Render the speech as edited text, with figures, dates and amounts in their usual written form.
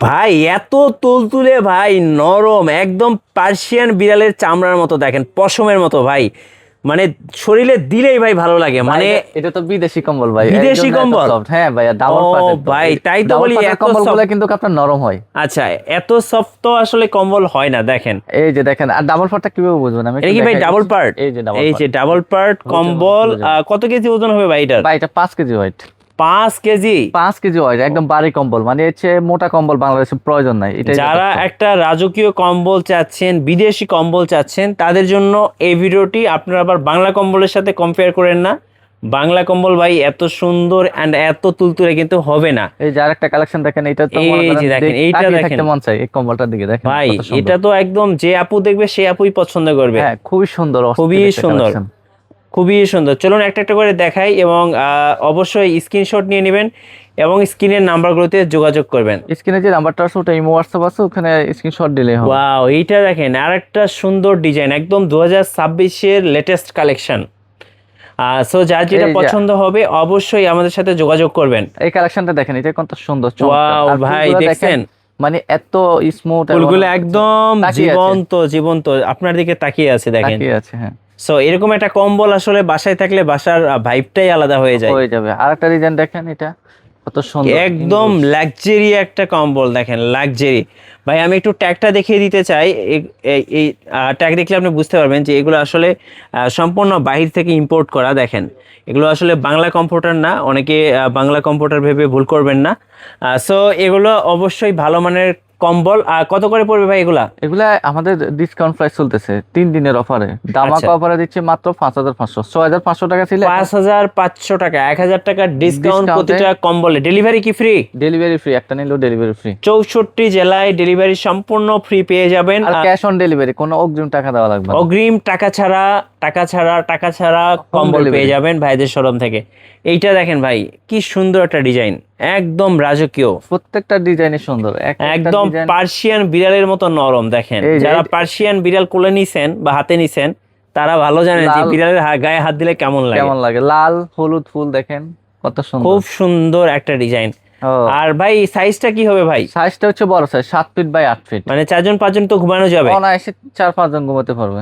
ভাই এত তুলতুলে ভাই, নরম একদম পার্সিয়ান বিড়ালের চামড়ার মতো, দেখেন পশমের মতো ভাই, মানে শরীরে দিলেই ভাই ভালো লাগে। ভাই মানে এটা তো বিদেশি কম্বল ভাই, এই বিদেশি জন্য এত কম্বল। সফট। হ্যাঁ ভাই, ও ডাবল পার্টের তো ভাই, এই তাই তো ডাবল বলি পার্টের এত কম্বলগুলো সফট। কিন্তু আপনার নরম হয়। আচ্ছা, এত সফট তো আসলে কম্বল হয় না, দেখেন। এই যে দেখেন, আর ডাবল পার্টটা কিভাবে বুঝবেন আমি এটা একটু কি ভাই দেখাই ডাবল দিচ্ছি। পার্ট? এই যে ডাবল এই পার্ট, যে ডাবল পার্ট কম্বল। খুলে যাবে। কত কেজি ওজন হবে ভাই এটার? ভাই এটা 5 KG weight. 5 KG? 5 KG weight, একদম ভারী কম্বল, মানে হচ্ছে মোটা কম্বল বাংলাদেশে প্রয়োজন নাই, এটাই যারা যথেষ্ট। একটা রাজকীয় কম্বল চাচ্ছেন, বিদেশি কম্বল চাচ্ছেন, তাদের জন্য এই ভিডিওটি। আপনারা আবার বাংলা কম্বলের সাথে কম্পেয়ার করেন না। বাংলা কম্বল ভাই এত সুন্দর অ্যান্ড এত তুলতুলে কিন্তু হবে না। এই যে আরেকটা কালেকশন দেখেন, এটা তো মনে এই করেন যে দেখেন, এইটা তাকিয়ে দেখেন থাকতে মন চাই এই কম্বলটার দিকে, দেখেন ভাই, কত সুন্দর। এটা তো একদম যে আপু দেখবে সে আপুই পছন্দ করবে। হ্যাঁ খুবই সুন্দর, খুবই অস্থির একটা সুন্দর, কালেকশন। খুবই সুন্দর। চলুন একটা একটা করে দেখাই, এবং অবশ্যই স্ক্রিনশট নিয়ে নেবেন এবং স্ক্রিনের নাম্বারগুলোতে যোগাযোগ করবেন। স্ক্রিনে যে নাম্বারটা আছে ওটা ইমো হোয়াটসঅ্যাপ আছে, ওখানে স্ক্রিনশট দিলেই হবে। ওয়াও, এইটা দেখেন আরেকটা সুন্দর ডিজাইন, একদম 2026-এর লেটেস্ট কালেকশন। সো যার যেটা এই যে পছন্দ হবে অবশ্যই আমাদের সাথে যোগাযোগ করবেন। এই কালেকশনটা দেখেন, এটা কত সুন্দর চমৎকার, ওয়াও আর ভাই, ফুলগুলো দেখছেন দেখেন, মানে এত স্মুথ, ফুলগুলো একদম তাকিয়ে আছে, জীবন্ত জীবন্ত আপনার দিকে তাকিয়ে আছে, দেখেন। তাকিয়ে আছে, হ্যাঁ সো এরকম একটা কম্বল আসলে বাসায় থাকলে বাসার ভাইবটাই আলাদা হয়ে যায়। হয়ে যাবে। আর একটা ডিজাইন দেখেন, এটা কত সুন্দর, একদম লাক্সারি একটা কম্বল, দেখেন লাক্সারি। ভাই আমি একটু ট্যাগটা দেখিয়ে দিতে চাই। এই ট্যাগ দেখলে আপনি বুঝতে পারবেন যে এগুলো আসলে সম্পূর্ণ বাহির থেকে ইম্পোর্ট করা। দেখেন এগুলো আসলে বাংলা কম্পিউটার না, অনেকে বাংলা কম্পিউটার ভেবে ভুল করবেন না। সো এগুলো অবশ্যই ভালো মানের কম্বল। কত করে পড়বে ভাই এগুলা? এগুলা আমাদের ডিসকাউন্ট প্রাইস চলতেছে 3 দিনের অফারে, দামাকা আচ্ছা, অফারে দিচ্ছে মাত্র 5,500। 6,500 টাকা ছিল, 5,500 টাকা, 1,000 টাকার ডিসকাউন্ট ডিসকাউন্টে প্রতিটা কম্বলে। ডেলিভারি কি ফ্রি? ডেলিভারি ফ্রি, একটা নিলেও ডেলিভারি ফ্রি। 64 জেলায় ডেলিভারি সম্পূর্ণ ফ্রি পেয়ে যাবেন। আর ক্যাশ অন ডেলিভারি, কোনো অগ্রিম টাকা দেওয়া লাগবে না। অগ্রিম টাকা ছাড়া কম্বল delivery। পেয়ে যাবেন ভাইদের শোরুম থেকে। এইটা দেখেন ভাই, কি সুন্দর একটা ডিজাইন, একদম রাজকীয়, প্রত্যেকটা ডিজাইনই সুন্দর, একটা একদম ডিজাইন। পার্সিয়ান বিড়ালের মতো নরম। দেখেন এই যে যারা পার্সিয়ান বিড়াল কোলে নিছেন বা হাতে নিছেন, তারা ভালো জানেন যে লাল, বিড়ালের গায়ে হাত দিলে কেমন লাগে। কেমন লাগে, লাল হলুদ ফুল দেখেন কত সুন্দর। খুব সুন্দর একটা ডিজাইন। ও আর ভাই সাইজটা কি হবে ভাই? সাইজটা হচ্ছে বড় সাইজ, 7 ফিট বাই 8 ফিট। মানে 4 জন 5 জন তো ঘুমানো যাবে? অনায়াসে 4-5 জন ঘুমাতে পারবে।